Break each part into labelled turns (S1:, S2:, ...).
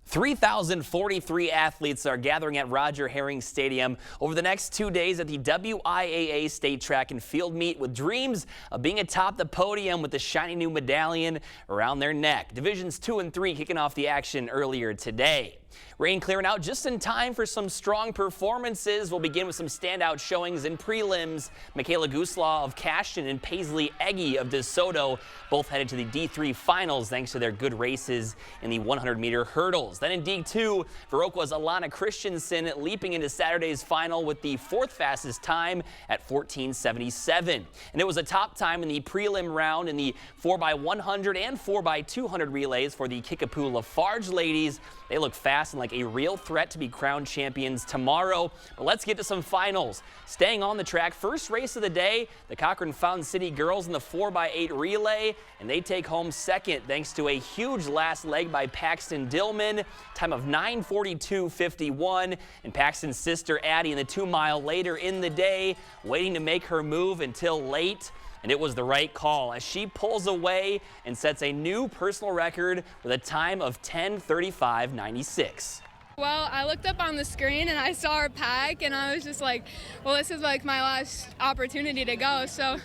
S1: 3,043 athletes are gathering at Roger Herring Stadium over the next 2 days at the WIAA State Track and Field Meet, with dreams of being atop the podium with the shiny new medallion around their neck. Divisions 2 and 3 kicking off the action earlier today. Rain clearing out just in time for some strong performances. We'll begin with some standout showings in prelims. Michaela Guslaw of Cashton and Paisley Eggy of DeSoto both headed to the D3 finals thanks to their good races in the 100-meter hurdles. Then in D2, Viroqua's Alana Christensen leaping into Saturday's final with the fourth fastest time at 14:77. And it was a top time in the prelim round in the 4x100 and 4x200 relays for the Kickapoo Lafarge ladies. They look fast and like a real threat to be crowned champions tomorrow. But let's get to some finals. Staying on the track, first race of the day, the Cochran Fountain City girls in the 4x8 relay, and they take home second thanks to a huge last leg by Paxton Dillman, time of 9:42.51, and Paxton's sister Addie in the 2-mile later in the day, waiting to make her move until late. And it was the right call as she pulls away and sets a new personal record with a time of 10:35.96.
S2: Well, I looked up on the screen and I saw her pack and I was just like, well, this is like my last opportunity to go. So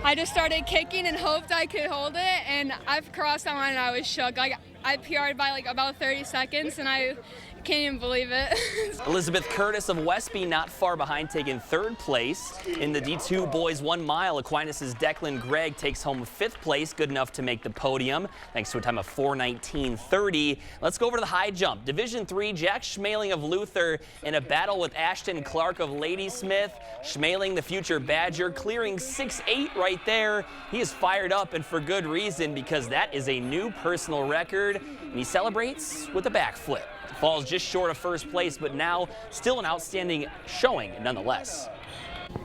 S2: I just started kicking and hoped I could hold it, and I've crossed that line and I was shook. Like, I PR'd by like about 30 seconds and I can't even believe it.
S1: Elizabeth Curtis of Westby not far behind, taking third place. In the D2 boys 1 mile, Aquinas' Declan Gregg takes home fifth place, good enough to make the podium thanks to a time of 4:19.30. Let's go over to the high jump. Division 3, Jack Schmaling of Luther in a battle with Ashton Clark of Ladysmith. Schmaling, the future Badger, clearing 6'8" right there. He is fired up, and for good reason, because that is a new personal record, and he celebrates with a backflip. Falls just short of first place, but now still an outstanding showing nonetheless.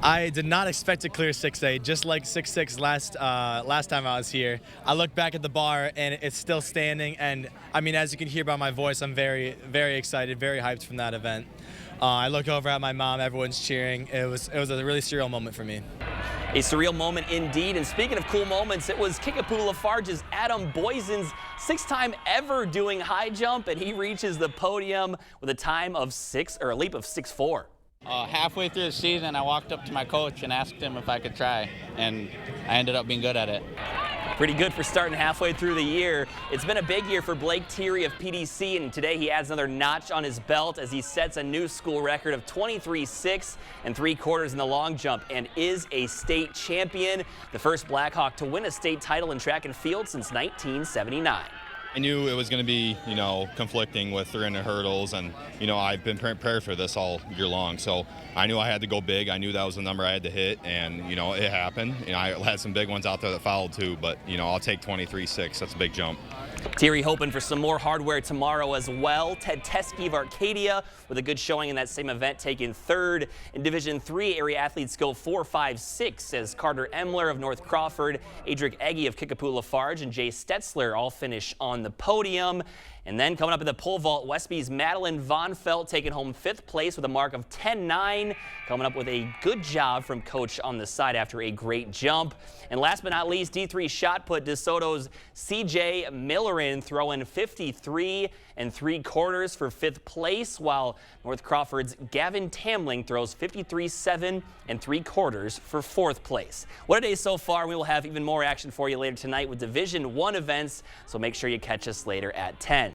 S3: I did not expect to clear 6'8", just like 6'6" last time I was here. I look back at the bar and it's still standing, and I mean, as you can hear by my voice, I'm very, very excited, very hyped from that event. I look over at my mom, everyone's cheering. It was a really surreal moment for me.
S1: A surreal moment indeed. And speaking of cool moments, it was Kickapoo Lafarge's Adam Boysen's 6th time ever doing high jump, and he reaches the podium with a time of a leap of 6'4".
S4: Halfway through the season, I walked up to my coach and asked him if I could try, and I ended up being good at it.
S1: Pretty good for starting halfway through the year. It's been a big year for Blake Thierry of PDC, and today he adds another notch on his belt as he sets a new school record of 23.6 3/4 in the long jump and is a state champion, the first Blackhawk to win a state title in track and field since 1979.
S5: I knew it was going to be, conflicting with 300 hurdles, and, I've been prepared for this all year long. So I knew I had to go big. I knew that was the number I had to hit, and, it happened. I had some big ones out there that followed too, but, I'll take 23.6. That's a big jump.
S1: Thierry hoping for some more hardware tomorrow as well. Ted Teskey of Arcadia with a good showing in that same event, taking third. In Division 3, area athletes go 4.56 as Carter Emler of North Crawford, Adric Eggy of Kickapoo Lafarge, and Jay Stetzler all finish on the podium. And then coming up in the pole vault, Westby's Madeline Von Felt taking home 5th place with a mark of 10.9. Coming up with a good job from coach on the side after a great jump. And last but not least, D3 shot put, DeSoto's CJ Millerin throwing 53 3/4 for 5th place, while North Crawford's Gavin Tamling throws 53.7 3/4 for 4th place. What a day so far. We will have even more action for you later tonight with Division 1 events, so make sure you catch us later at 10.